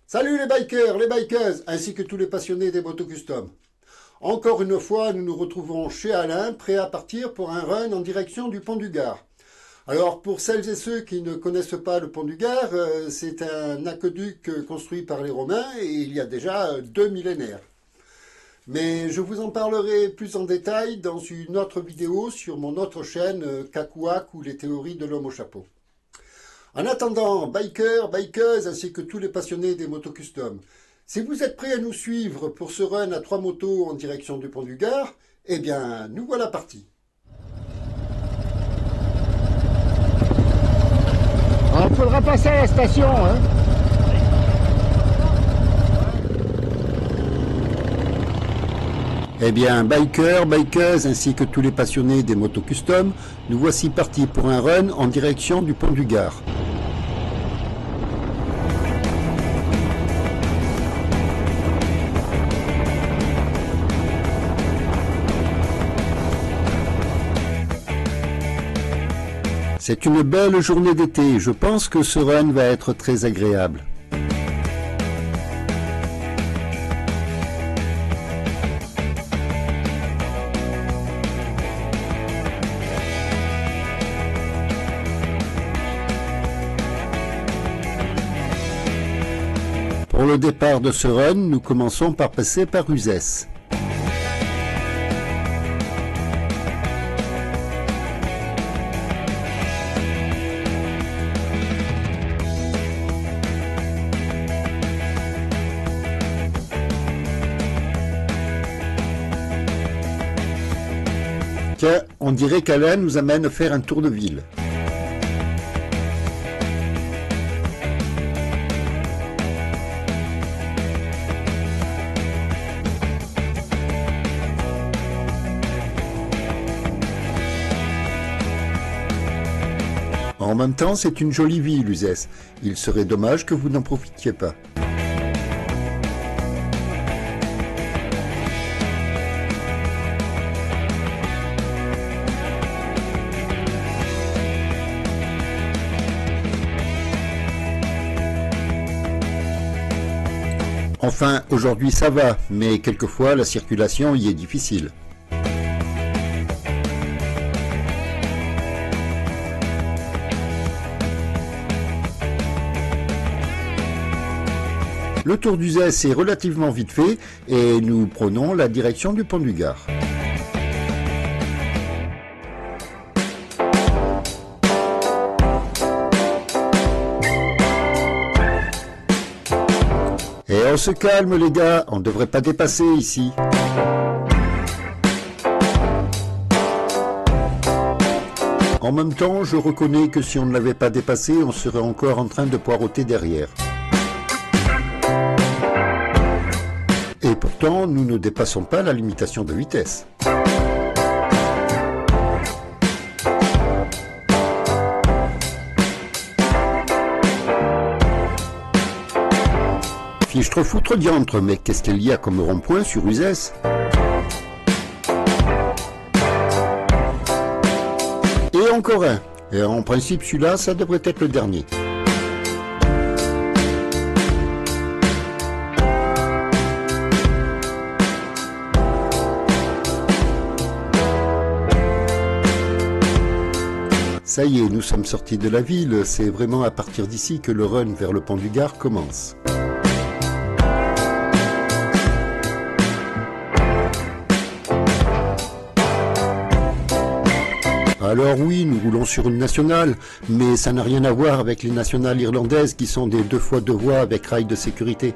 Salut les bikers, les bikeuses, ainsi que tous les passionnés des motos custom. Encore une fois, nous nous retrouvons chez Alain, prêts à partir pour un run en direction du pont du Gard. Alors, pour celles et ceux qui ne connaissent pas le pont du Gard, c'est un aqueduc construit par les Romains et il y a déjà 2 millénaires. Mais je vous en parlerai plus en détail dans une autre vidéo sur mon autre chaîne Cacouac ou les théories de l'homme au chapeau. En attendant, bikers, bikeuses, ainsi que tous les passionnés des motos custom, si vous êtes prêts à nous suivre pour ce run à 3 motos en direction du pont du Gard, eh bien, nous voilà partis. Il faudra passer à la station, hein. Eh bien, bikers, bikeuses, ainsi que tous les passionnés des motos custom, nous voici partis pour un run en direction du pont du Gard. C'est une belle journée d'été, je pense que ce run va être très agréable. Pour le départ de ce run, nous commençons par passer par Uzès. Tiens, on dirait qu'Alain nous amène faire un tour de ville. En même temps, c'est une jolie ville, Uzès. Il serait dommage que vous n'en profitiez pas. Enfin, aujourd'hui ça va, mais quelquefois la circulation y est difficile. Le tour d'Uzès est relativement vite fait et nous prenons la direction du pont du Gard. Et on se calme les gars, on ne devrait pas dépasser ici. En même temps, je reconnais que si on ne l'avait pas dépassé, on serait encore en train de poireauter derrière. Et pourtant, nous ne dépassons pas la limitation de vitesse. Fichtre foutre diantre, mais qu'est-ce qu'il y a comme rond-point sur Uzès? Et encore un. Et en principe, celui-là, ça devrait être le dernier. Ça y est, nous sommes sortis de la ville, c'est vraiment à partir d'ici que le run vers le pont du Gard commence. Alors oui, nous roulons sur une nationale, mais ça n'a rien à voir avec les nationales irlandaises qui sont des 2 fois 2 voies avec rails de sécurité.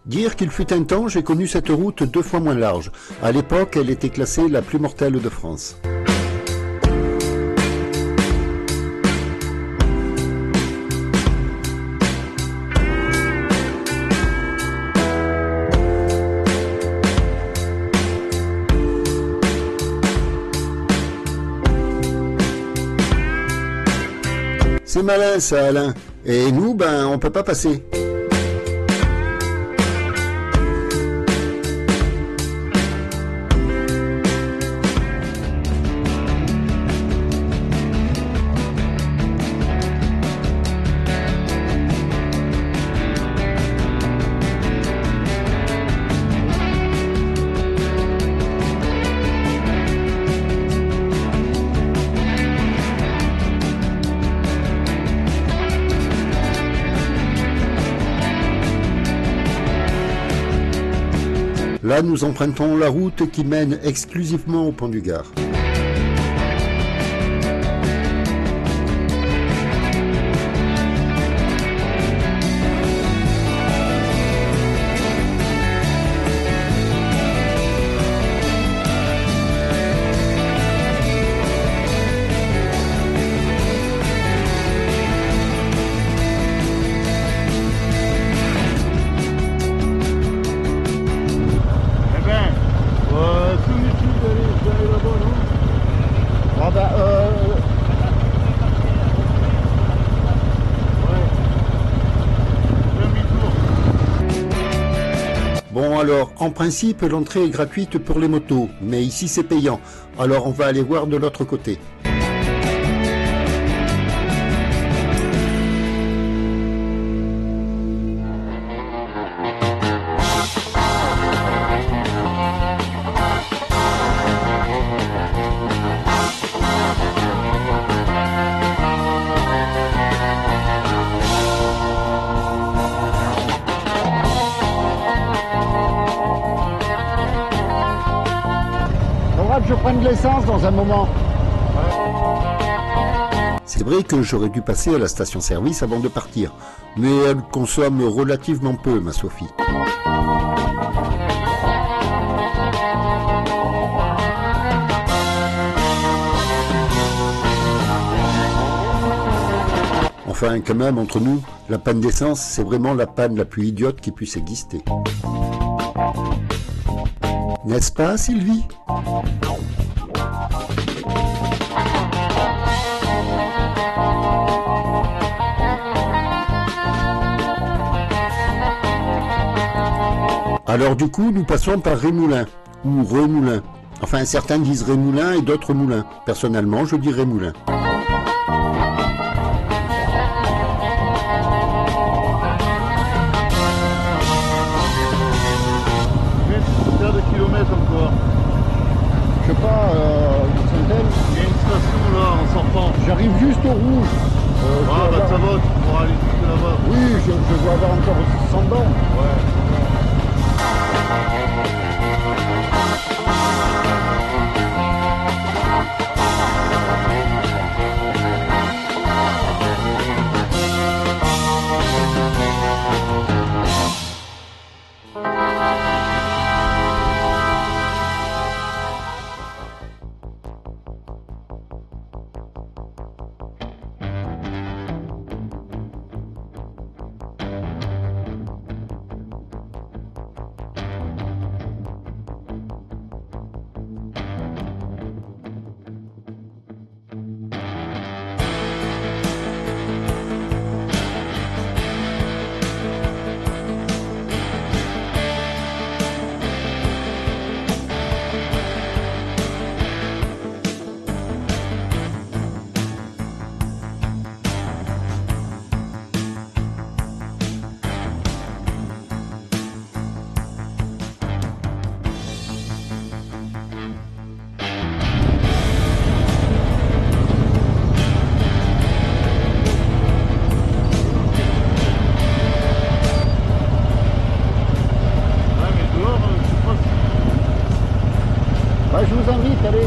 Dire qu'il fut un temps, j'ai connu cette route 2 fois moins large. À l'époque, elle était classée la plus mortelle de France. C'est malin ça, Alain. Et nous, on peut pas passer. Là, nous empruntons la route qui mène exclusivement au pont du Gard. Bon alors, en principe, l'entrée est gratuite pour les motos, mais ici c'est payant. Alors on va aller voir de l'autre côté. Je prends de l'essence dans un moment. C'est vrai que j'aurais dû passer à la station-service avant de partir, mais elle consomme relativement peu, ma Sophie. Enfin, quand même, entre nous, la panne d'essence, c'est vraiment la panne la plus idiote qui puisse exister. N'est-ce pas, Sylvie ? Alors du coup, nous passons par Rémoulin, ou Remoulin. Enfin, certains disent Rémoulin et d'autres Moulin. Personnellement, je dis Rémoulin. Combien de kilomètres encore? Je sais pas, une centaine. Il y a une station là en sortant. J'arrive juste au rouge. Ça va, tu pourras aller jusque là-bas. Oui, je dois avoir encore 100 bornes. Ouais. Je vous invite, allez.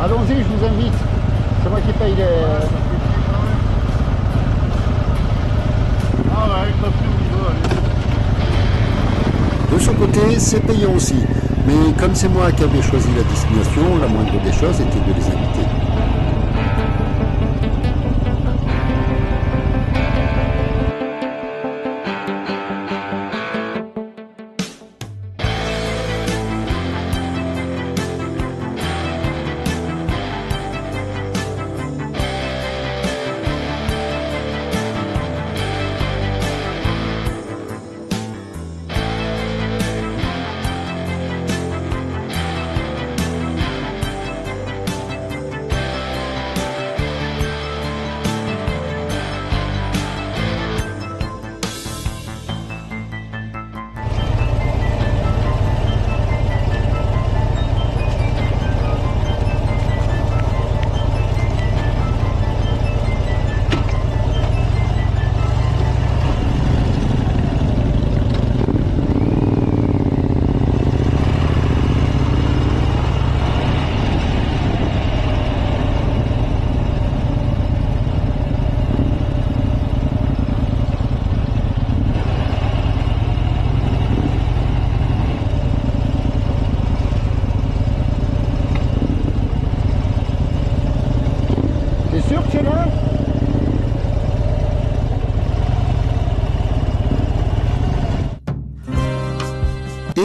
Allons-y, je vous invite. C'est moi qui paye les... Ah ouais, avec la pluie, on y va, allez. De son côté, c'est payant aussi. Mais comme c'est moi qui avais choisi la destination, la moindre des choses était de les inviter.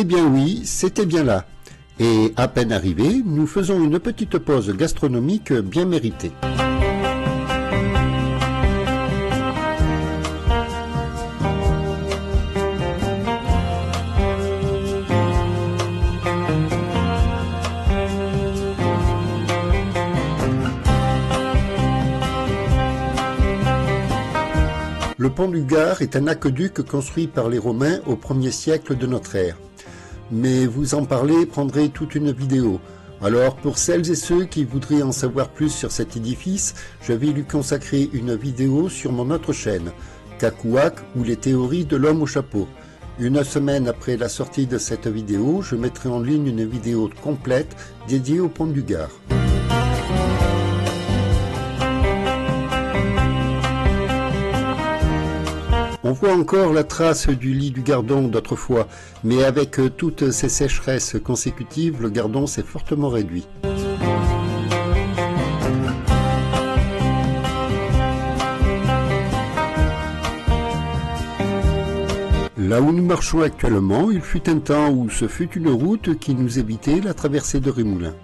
Eh bien oui, c'était bien là. Et à peine arrivés, nous faisons une petite pause gastronomique bien méritée. Le pont du Gard est un aqueduc construit par les Romains au 1er siècle de notre ère. Mais vous en parler prendrait toute une vidéo. Alors pour celles et ceux qui voudraient en savoir plus sur cet édifice, je vais lui consacrer une vidéo sur mon autre chaîne, Cackouac ou les théories de l'homme au chapeau. Une semaine après la sortie de cette vidéo, je mettrai en ligne une vidéo complète dédiée au pont du Gard. On voit encore la trace du lit du Gardon d'autrefois, mais avec toutes ces sécheresses consécutives, le Gardon s'est fortement réduit. Là où nous marchons actuellement, il fut un temps où ce fut une route qui nous évitait la traversée de Rémoulins.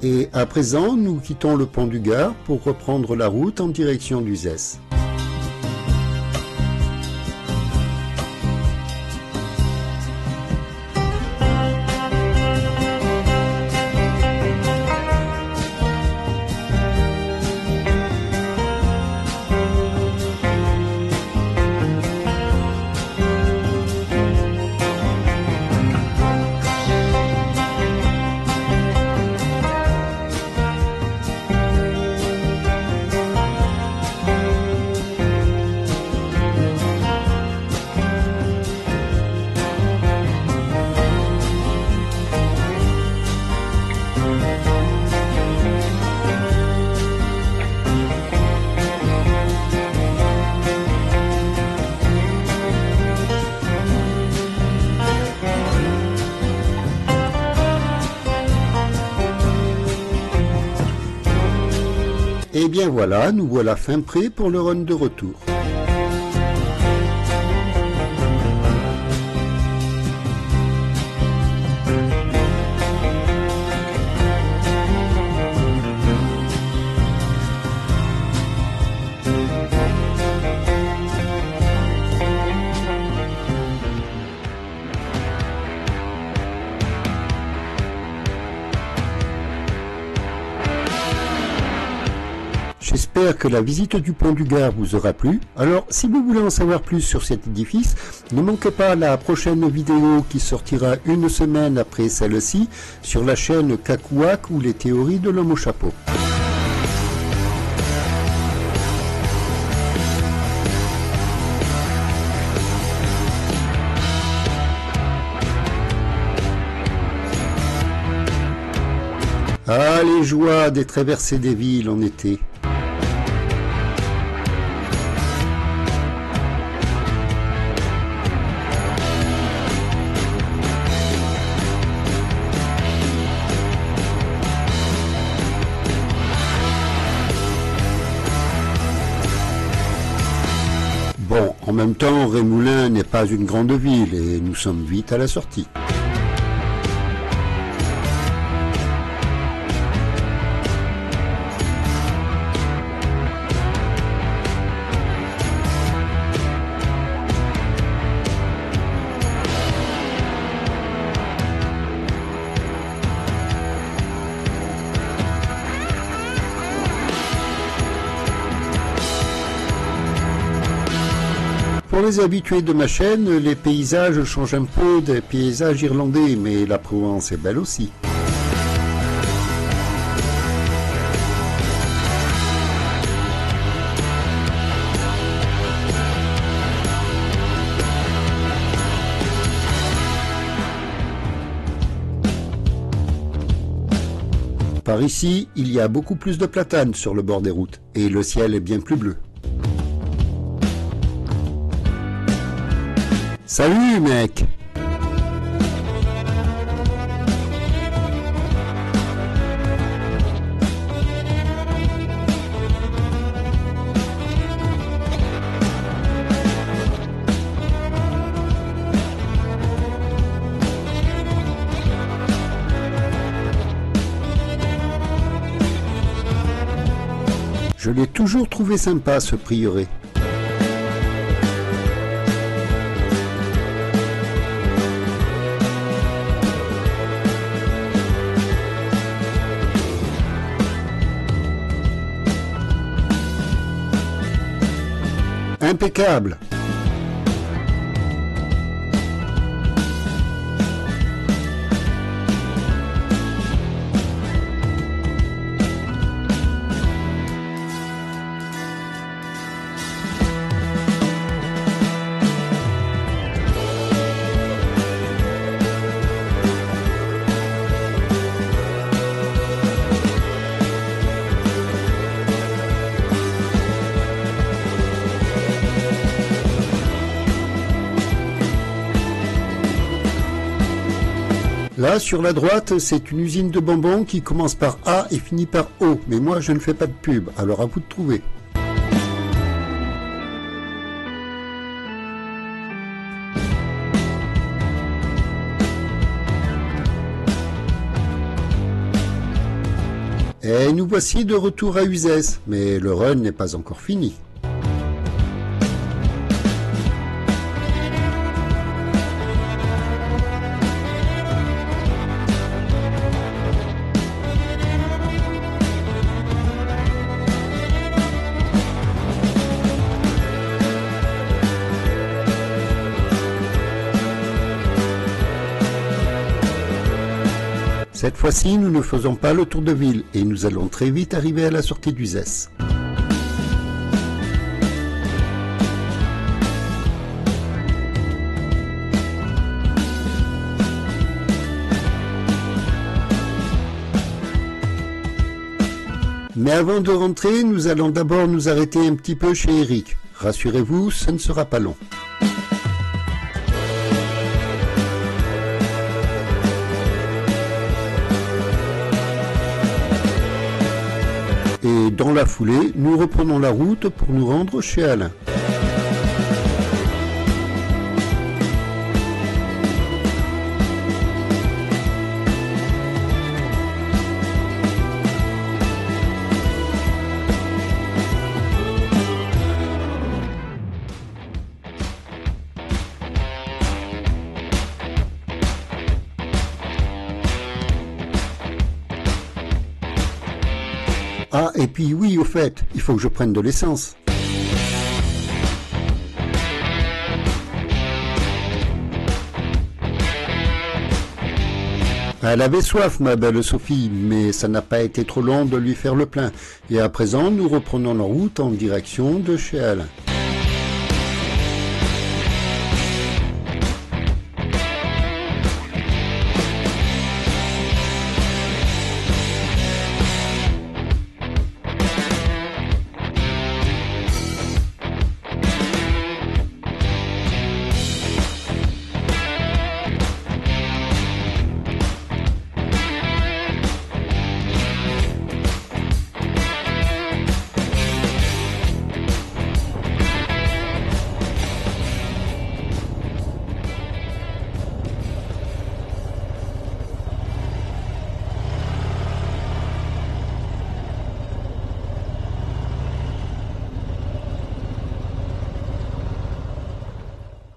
Et à présent, nous quittons le pont du Gard pour reprendre la route en direction d'Uzès. Et bien voilà, nous voilà fin prêts pour le run de retour. J'espère que la visite du pont du Gard vous aura plu. Alors, si vous voulez en savoir plus sur cet édifice, ne manquez pas la prochaine vidéo qui sortira une semaine après celle-ci sur la chaîne Cackouac ou les théories de l'homme au chapeau. Ah, les joies des traversées des villes en été. Bon, en même temps, Rémoulins n'est pas une grande ville et nous sommes vite à la sortie. Pour les habitués de ma chaîne, les paysages changent un peu des paysages irlandais, mais la Provence est belle aussi. Par ici, il y a beaucoup plus de platanes sur le bord des routes et le ciel est bien plus bleu. Salut mec! Je l'ai toujours trouvé sympa ce prieuré. Impeccable. Là, sur la droite, c'est une usine de bonbons qui commence par A et finit par O. Mais moi, je ne fais pas de pub, alors à vous de trouver. Et nous voici de retour à Uzès, mais le run n'est pas encore fini. Cette fois-ci, nous ne faisons pas le tour de ville et nous allons très vite arriver à la sortie d'Uzès. Mais avant de rentrer, nous allons d'abord nous arrêter un petit peu chez Eric. Rassurez-vous, ce ne sera pas long. Et dans la foulée, nous reprenons la route pour nous rendre chez Alain. Ah, et puis oui, au fait, il faut que je prenne de l'essence. Elle avait soif, ma belle Sophie, mais ça n'a pas été trop long de lui faire le plein. Et à présent, nous reprenons la route en direction de chez Alain.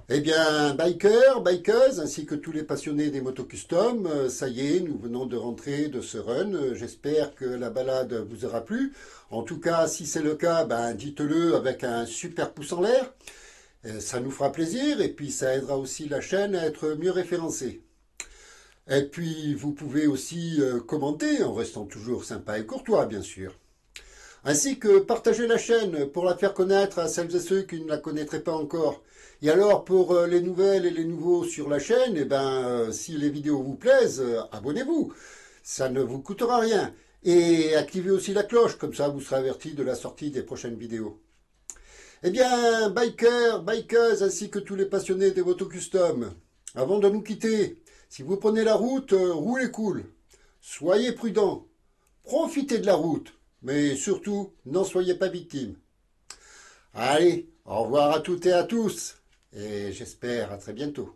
Eh bien, bikers, bikeuses, ainsi que tous les passionnés des motos custom, ça y est, nous venons de rentrer de ce run. J'espère que la balade vous aura plu. En tout cas, si c'est le cas, ben, dites-le avec un super pouce en l'air. Ça nous fera plaisir et puis ça aidera aussi la chaîne à être mieux référencée. Et puis, vous pouvez aussi commenter en restant toujours sympa et courtois, bien sûr. Ainsi que partager la chaîne pour la faire connaître à celles et ceux qui ne la connaîtraient pas encore. Et alors, pour les nouvelles et les nouveaux sur la chaîne, eh ben, si les vidéos vous plaisent, abonnez-vous. Ça ne vous coûtera rien. Et activez aussi la cloche, comme ça vous serez averti de la sortie des prochaines vidéos. Eh bien, bikers, bikeuses, ainsi que tous les passionnés des motos custom, avant de nous quitter, si vous prenez la route, roulez cool, soyez prudents, profitez de la route, mais surtout, n'en soyez pas victimes. Allez, au revoir à toutes et à tous, et j'espère à très bientôt.